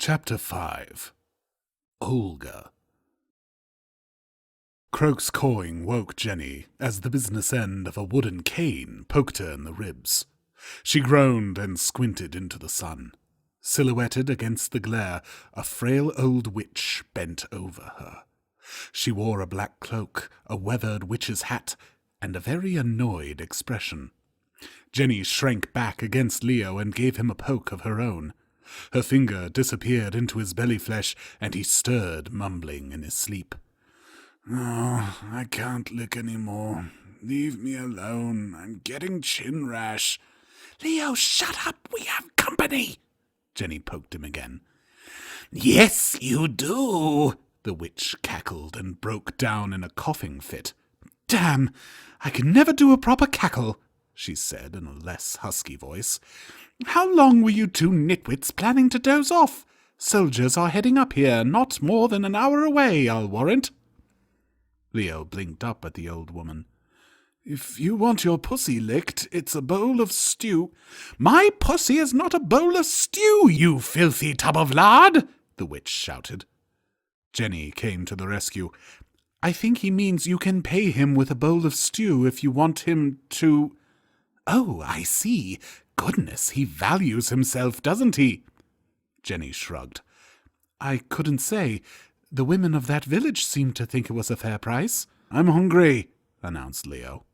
Chapter 5 Olga. Croak's cawing woke Jenny as the business end of a wooden cane poked her in the ribs. She groaned and squinted into the sun. Silhouetted against the glare, a frail old witch bent over her. She wore a black cloak, a weathered witch's hat, and a very annoyed expression. Jenny shrank back against Leo and gave him a poke of her own. Her finger disappeared into his belly flesh, and he stirred, mumbling in his sleep. "Oh, I can't lick any more. Leave me alone. I'm getting chin rash." "Leo, shut up. We have company." Jenny poked him again. "Yes, you do," the witch cackled and broke down in a coughing fit. "Damn, I can never do a proper cackle," she said in a less husky voice. "How long were you two nitwits planning to doze off? Soldiers are heading up here, not more than an hour away, I'll warrant." Leo blinked up at the old woman. "If you want your pussy licked, it's a bowl of stew." "My pussy is not a bowl of stew, you filthy tub of lard!" the witch shouted. Jenny came to the rescue. "I think he means you can pay him with a bowl of stew if you want him to—" "Oh, I see. Goodness, he values himself, doesn't he?" Jenny shrugged. "I couldn't say. The women of that village seemed to think it was a fair price." "I'm hungry," announced Leo.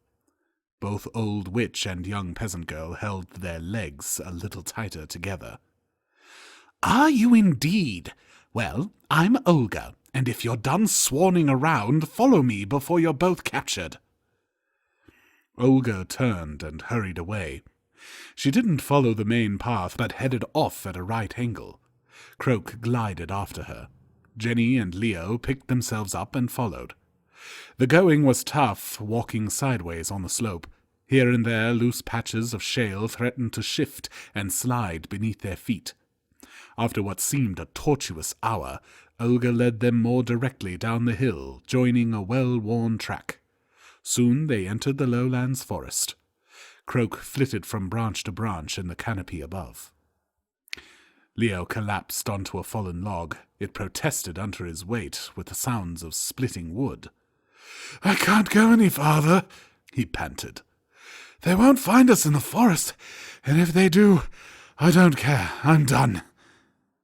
Both old witch and young peasant girl held their legs a little tighter together. "Are you indeed? Well, I'm Olga, and if you're done swanning around, follow me before you're both captured." Olga turned and hurried away. She didn't follow the main path, but headed off at a right angle. Croak glided after her. Jenny and Leo picked themselves up and followed. The going was tough, walking sideways on the slope. Here and there loose patches of shale threatened to shift and slide beneath their feet. After what seemed a tortuous hour, Olga led them more directly down the hill, joining a well-worn track. Soon they entered the lowlands forest. Croak flitted from branch to branch in the canopy above. Leo collapsed onto a fallen log. It protested under his weight with the sounds of splitting wood. "I can't go any farther," he panted. "They won't find us in the forest, and if they do, I don't care. I'm done."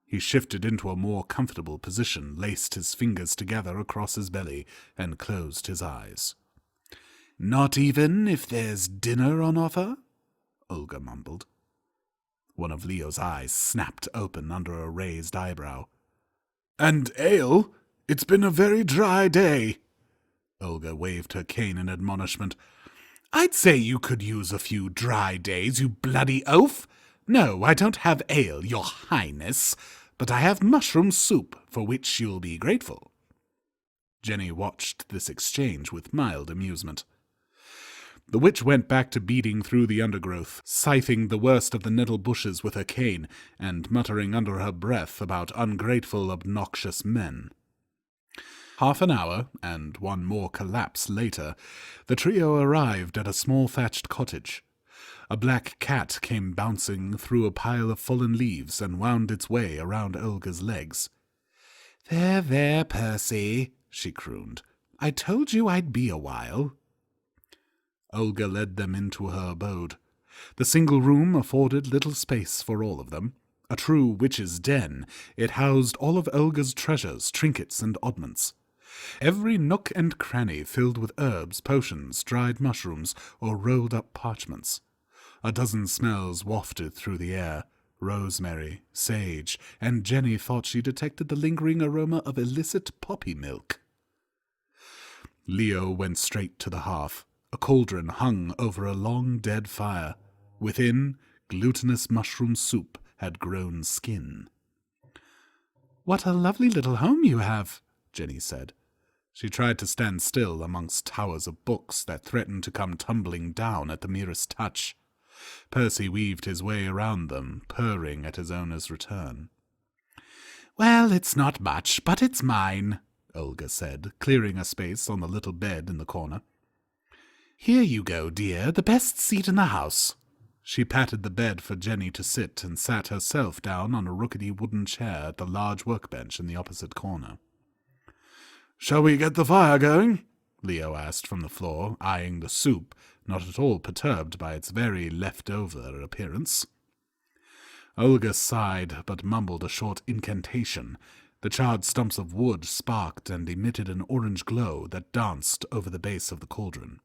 He shifted into a more comfortable position, laced his fingers together across his belly, and closed his eyes. "Not even if there's dinner on offer?" Olga mumbled. One of Leo's eyes snapped open under a raised eyebrow. "And ale? It's been a very dry day." Olga waved her cane in admonishment. "I'd say you could use a few dry days, you bloody oaf. No, I don't have ale, your highness, but I have mushroom soup, for which you'll be grateful." Jenny watched this exchange with mild amusement. The witch went back to beating through the undergrowth, scything the worst of the nettle bushes with her cane, and muttering under her breath about ungrateful, obnoxious men. Half an hour, and one more collapse later, the trio arrived at a small thatched cottage. A black cat came bouncing through a pile of fallen leaves and wound its way around Olga's legs. There, Percy," she crooned. "I told you I'd be a while." Olga led them into her abode. The single room afforded little space for all of them. A true witch's den, it housed all of Olga's treasures, trinkets, and oddments. Every nook and cranny filled with herbs, potions, dried mushrooms, or rolled-up parchments. A dozen smells wafted through the air, rosemary, sage, and Jenny thought she detected the lingering aroma of illicit poppy milk. Leo went straight to the hearth. A cauldron hung over a long dead fire. Within, glutinous mushroom soup had grown skin. "What a lovely little home you have," Jenny said. She tried to stand still amongst towers of books that threatened to come tumbling down at the merest touch. Percy weaved his way around them, purring at his owner's return. "Well, it's not much, but it's mine," Olga said, clearing a space on the little bed in the corner. "Here you go, dear, the best seat in the house." She patted the bed for Jenny to sit and sat herself down on a rickety wooden chair at the large workbench in the opposite corner. "Shall we get the fire going?" Leo asked from the floor, eyeing the soup, not at all perturbed by its very left-over appearance. Olga sighed, but mumbled a short incantation. The charred stumps of wood sparked and emitted an orange glow that danced over the base of the cauldron.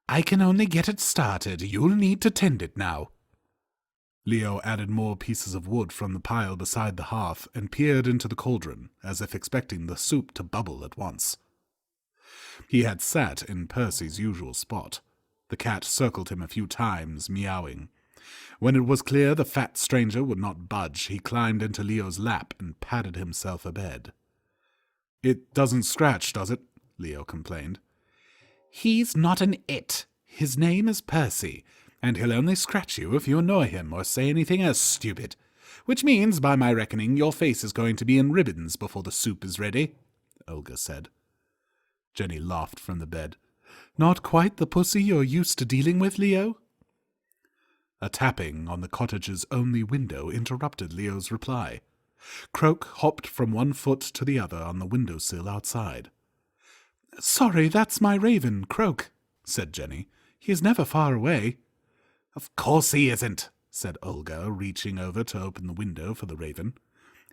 "I can only get it started. You'll need to tend it now." Leo added more pieces of wood from the pile beside the hearth and peered into the cauldron, as if expecting the soup to bubble at once. He had sat in Percy's usual spot. The cat circled him a few times, meowing. When it was clear the fat stranger would not budge, he climbed into Leo's lap and patted himself abed. "It doesn't scratch, does it?" Leo complained. "He's not an it. His name is Percy, and he'll only scratch you if you annoy him or say anything else stupid, which means, by my reckoning, your face is going to be in ribbons before the soup is ready," Olga said. Jenny laughed from the bed. "Not quite the pussy you're used to dealing with, Leo?" A tapping on the cottage's only window interrupted Leo's reply. Croak hopped from one foot to the other on the windowsill outside. "Sorry, that's my raven, Croak," said Jenny. "He is never far away." "Of course he isn't," said Olga, reaching over to open the window for the raven.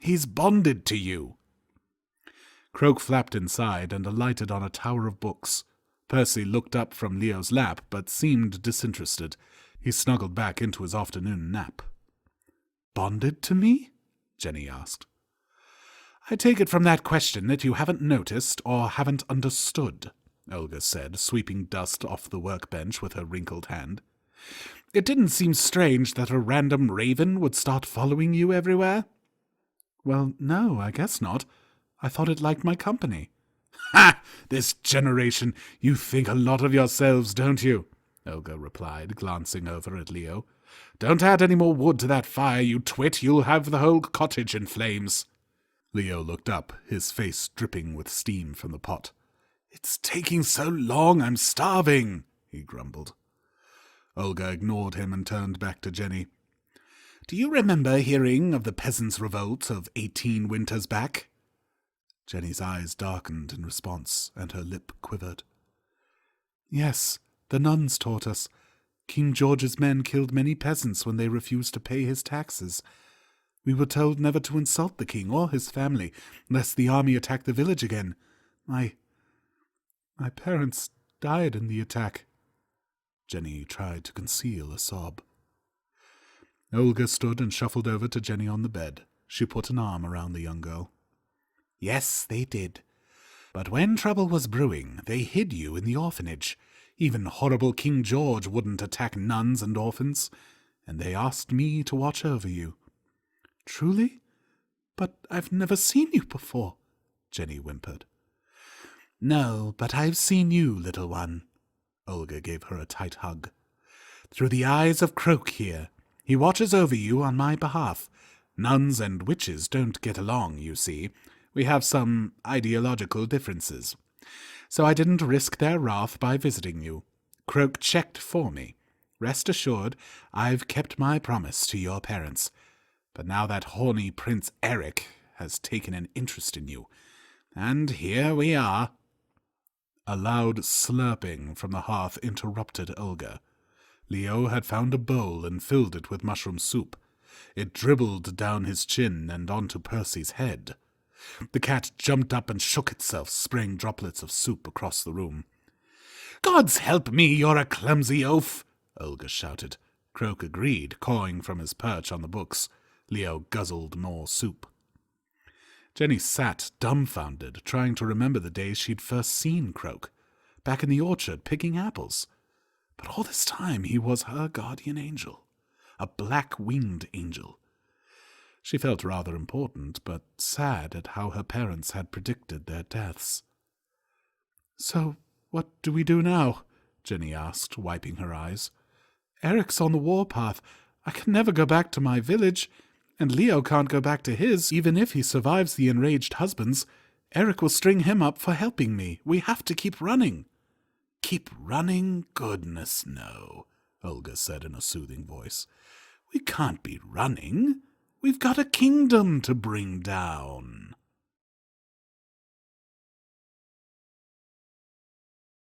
"He's bonded to you." Croak flapped inside and alighted on a tower of books. Percy looked up from Leo's lap, but seemed disinterested. He snuggled back into his afternoon nap. "Bonded to me?" Jenny asked. "I take it from that question that you haven't noticed or haven't understood," Olga said, sweeping dust off the workbench with her wrinkled hand. "It didn't seem strange that a random raven would start following you everywhere?" "Well, no, I guess not. I thought it liked my company." "Ha! This generation! You think a lot of yourselves, don't you?" Olga replied, glancing over at Leo. "Don't add any more wood to that fire, you twit. You'll have the whole cottage in flames." Leo looked up, his face dripping with steam from the pot. "It's taking so long, I'm starving," he grumbled. Olga ignored him and turned back to Jenny. "Do you remember hearing of the peasants' revolt of 18 winters back?" Jenny's eyes darkened in response, and her lip quivered. "Yes, the nuns taught us. King George's men killed many peasants when they refused to pay his taxes. We were told never to insult the king or his family, lest the army attack the village again. My parents died in the attack." Jenny tried to conceal a sob. Olga stood and shuffled over to Jenny on the bed. She put an arm around the young girl. "Yes, they did. But when trouble was brewing, they hid you in the orphanage. Even horrible King George wouldn't attack nuns and orphans, and they asked me to watch over you." "Truly? But I've never seen you before," Jenny whimpered. "No, but I've seen you, little one." Olga gave her a tight hug. "Through the eyes of Croak here. He watches over you on my behalf. Nuns and witches don't get along, you see. We have some ideological differences. So I didn't risk their wrath by visiting you. Croak checked for me. Rest assured, I've kept my promise to your parents. But now that horny Prince Erik has taken an interest in you. And here we are." A loud slurping from the hearth interrupted Olga. Leo had found a bowl and filled it with mushroom soup. It dribbled down his chin and onto Percy's head. The cat jumped up and shook itself, spraying droplets of soup across the room. "Gods help me, you're a clumsy oaf!" Olga shouted. Croak agreed, cawing from his perch on the books. Leo guzzled more soup. Jenny sat dumbfounded, trying to remember the days she'd first seen Croak, back in the orchard picking apples. But all this time he was her guardian angel, a black-winged angel. She felt rather important, but sad at how her parents had predicted their deaths. "So, what do we do now?" Jenny asked, wiping her eyes. "Erik's on the warpath. I can never go back to my village, and Leo can't go back to his, even if he survives the enraged husbands. Erik will string him up for helping me. We have to keep running." "Keep running? Goodness, no," Olga said in a soothing voice. "We can't be running. We've got a kingdom to bring down."